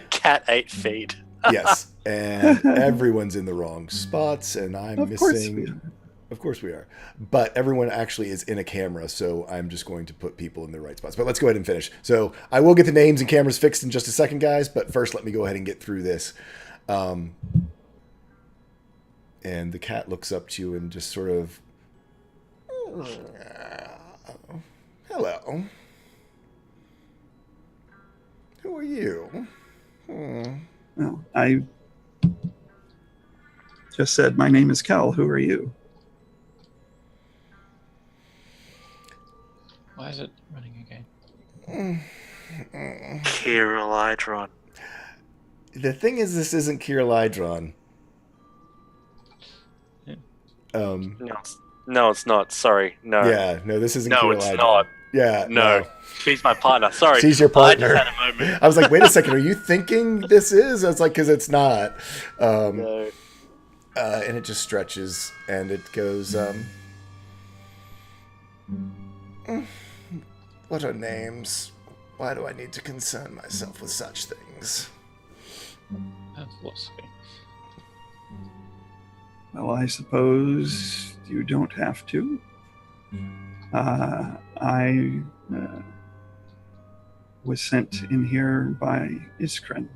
Cat 8 feet. Yes, and everyone's in the wrong spots, and I'm Of course we missing. are. Of course we are. But everyone actually is in a camera, so I'm just going to put people in the right spots. But let's go ahead and finish. So I will get the names and cameras fixed in just a second, guys. But first, let me go ahead and get through this. Um, and the cat looks up to you and just sort of, hello. Who are you? Well, I just said my name is Cal. Who are you? Why is it running again? Kirill Hydron. The thing is, this isn't Kira Lydron. Yeah. No, it's not. Sorry. No. Yeah, no, this isn't No, Kira it's Lydron. not. Yeah, No. She's my partner. Sorry. She's your partner. I just had a moment. I was like, wait a second, are you thinking this is? I was like, because it's not. No. And it just stretches and it goes, what are names? Why do I need to concern myself with such things? Philosophy. Well, I suppose you don't have to. I was sent in here by Izhkrin.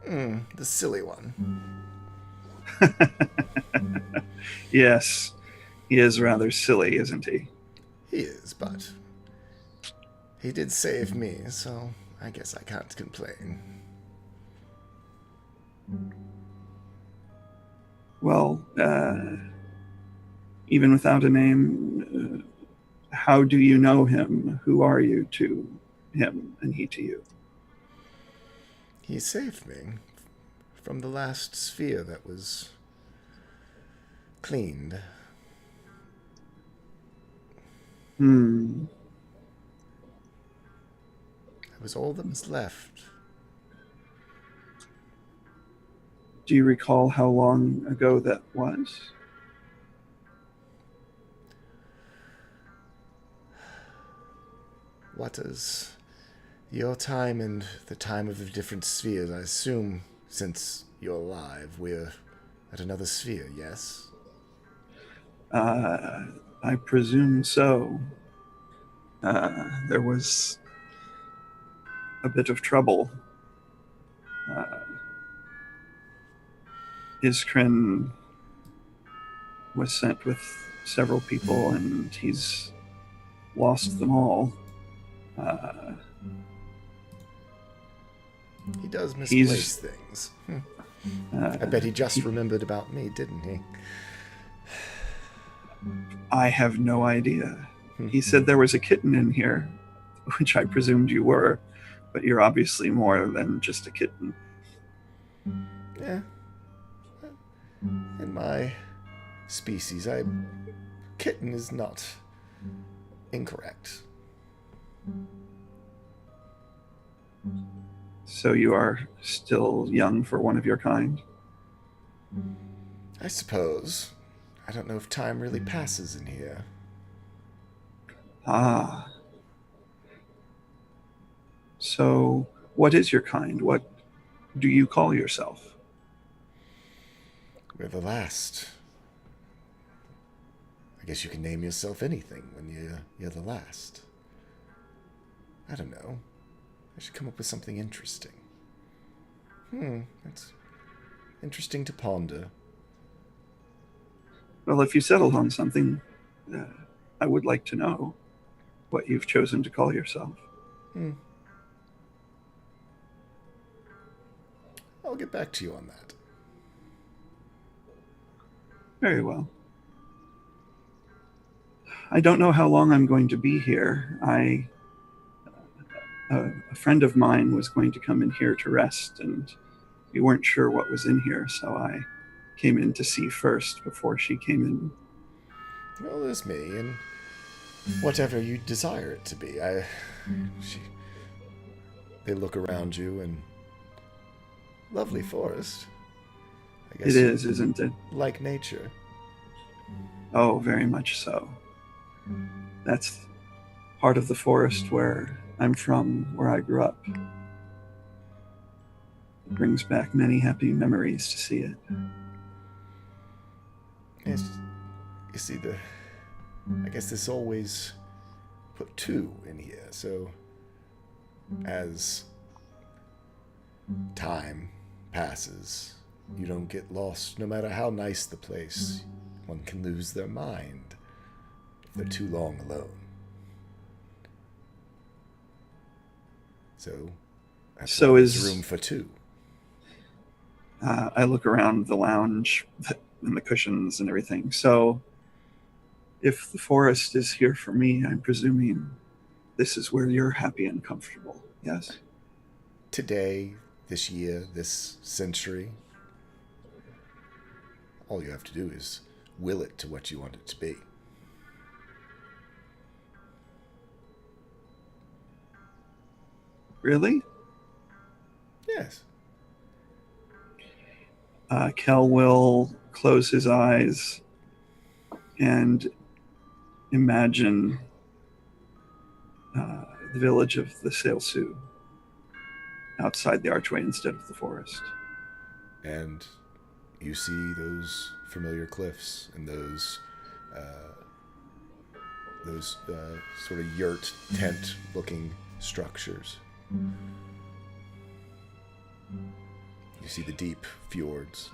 The silly one. Yes, he is rather silly, isn't he? He is, but he did save me, so I guess I can't complain. Well, even without a name, how do you know him? Who are you to him and he to you? He saved me from the last sphere that was cleaned. Hmm. That was all that was left. Do you recall how long ago that was? What is your time and the time of the different spheres? I assume, since you're alive, we're at another sphere, yes? I presume so. There was a bit of trouble. Izhkrin was sent with several people, and he's lost them all. He does misplace things. I bet he just he- remembered about me, didn't he? I have no idea. He said there was a kitten in here, which I presumed you were, but you're obviously more than just a kitten. Yeah. In my species, kitten is not incorrect. So you are still young for one of your kind? I suppose. I don't know if time really passes in here. Ah. So, what is your kind? What do you call yourself? We're the last. I guess you can name yourself anything when you're the last. I don't know. I should come up with something interesting. That's interesting to ponder. Well, if you settled on something, I would like to know what you've chosen to call yourself. I'll get back to you on that. Very well. I don't know how long I'm going to be here. A friend of mine was going to come in here to rest, and we weren't sure what was in here, so I came in to see first before she came in. Well, there's me, and whatever you desire it to be. They look around you, and lovely forest. I guess It is, isn't it? like nature. Oh, very much so. That's part of the forest where I'm from, where I grew up. brings back many happy memories to see it. Yes, you see, I guess this always put 2 in here, so as time passes, you don't get lost no matter how nice the place. One can lose their mind if they're too long alone. So that's why there's room for 2. I look around the lounge and the cushions and everything. So if the forest is here for me, I'm presuming this is where you're happy and comfortable. Yes? Today, this year, this century, all you have to do is will it to what you want it to be. Really? Yes. Kel will close his eyes and imagine the village of the Sailsu outside the archway instead of the forest. And you see those familiar cliffs and those sort of yurt tent-looking structures. You see the deep fjords.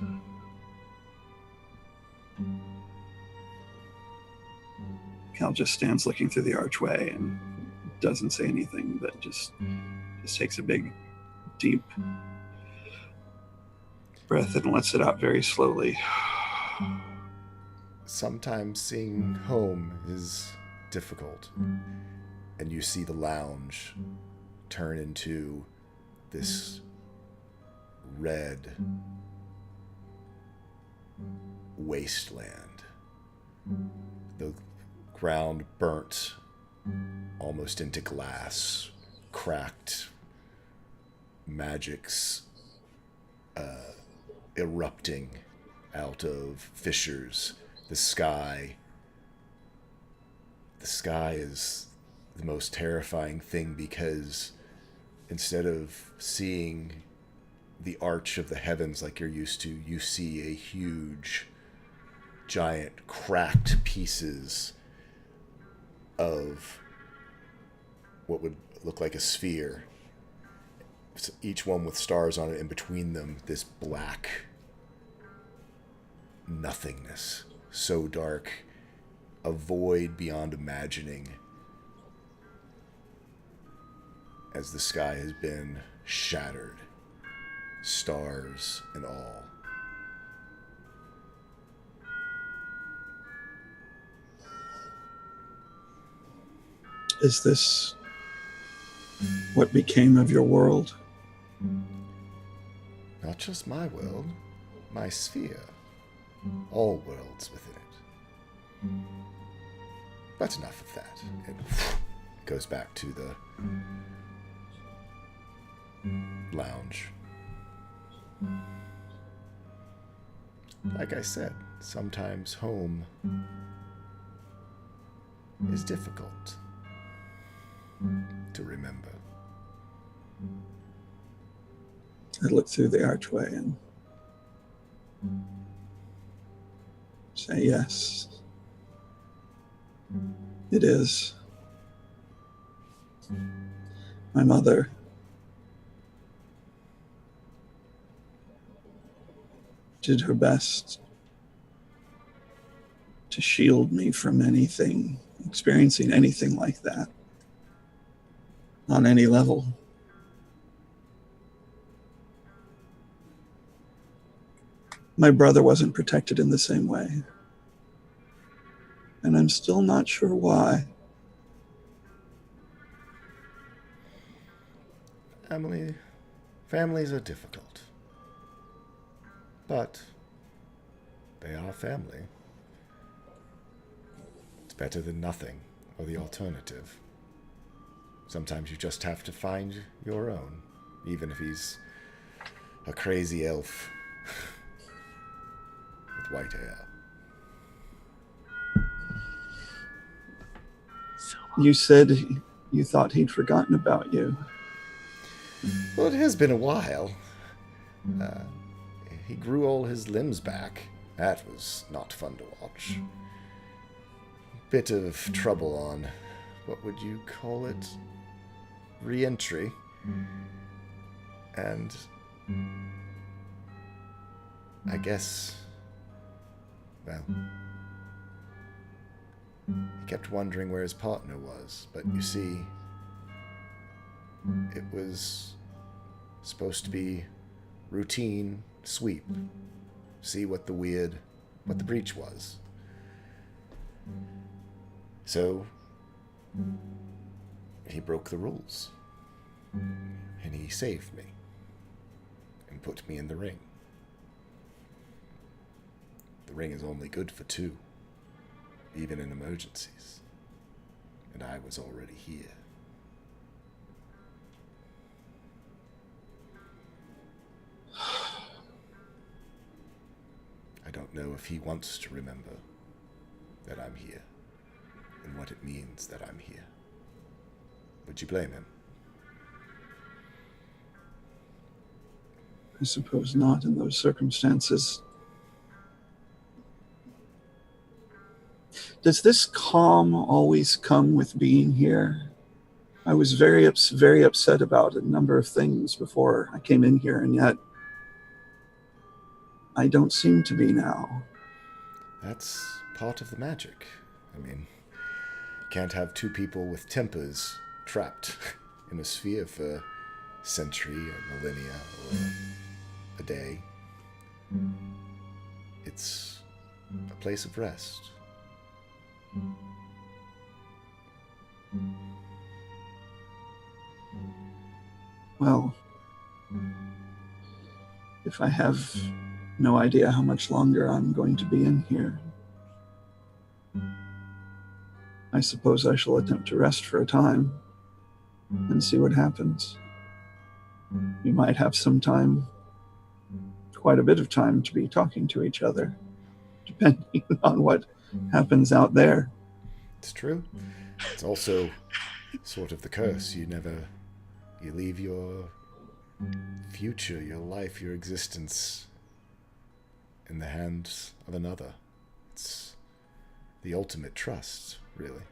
Cal just stands looking through the archway and doesn't say anything, but just takes a big, deep breath and lets it out very slowly. Sometimes seeing home is difficult, and you see the lounge turn into this red wasteland. The ground burnt almost into glass, cracked, magics erupting out of fissures. The sky is the most terrifying thing, because instead of seeing the arch of the heavens like you're used to, you see a huge, giant, cracked pieces of what would look like a sphere, each one with stars on it, and between them this black nothingness, so dark, a void beyond imagining, as the sky has been shattered, stars and all. Is this what became of your world? Not just my world, my sphere. All worlds within it. But enough of that. It goes back to the lounge. Like I said, sometimes home is difficult to remember. I look through the archway and say, yes, it is. My mother did her best to shield me from anything, experiencing anything like that on any level. My brother wasn't protected in the same way. And I'm still not sure why. Families are difficult. But they are family. It's better than nothing, or the alternative. Sometimes you just have to find your own, even if he's a crazy elf with white hair. You said you thought he'd forgotten about you. Well, it has been a while. Uh, he grew all his limbs back. That was not fun to watch. Bit of trouble on, what would you call it? Re-entry. And I guess, well, he kept wondering where his partner was, but you see, it was supposed to be routine sweep. See what the breach was. So, he broke the rules. And he saved me. And put me in the ring. The ring is only good for two, even in emergencies. And I was already here. I don't know if he wants to remember that I'm here and what it means that I'm here. Would you blame him? I suppose not in those circumstances. Does this calm always come with being here? I was very upset about a number of things before I came in here, and yet I don't seem to be now. That's part of the magic. I mean, you can't have two people with tempers trapped in a sphere for a century or millennia or a day. It's a place of rest. Well, if I have no idea how much longer I'm going to be in here, I suppose I shall attempt to rest for a time and see what happens. We might have some time, quite a bit of time, to be talking to each other, depending on what happens out there. It's true. It's also sort of the curse. You leave your future, your life, your existence in the hands of another. It's the ultimate trust, really.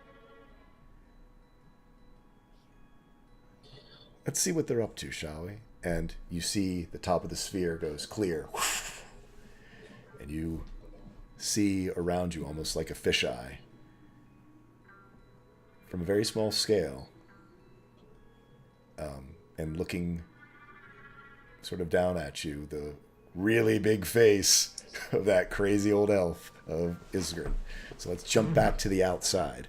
Let's see what they're up to, shall we? And you see the top of the sphere goes clear. And you see around you almost like a fisheye. From a very small scale. And looking sort of down at you, the really big face of that crazy old elf of Izhkrin. So let's jump back to the outside.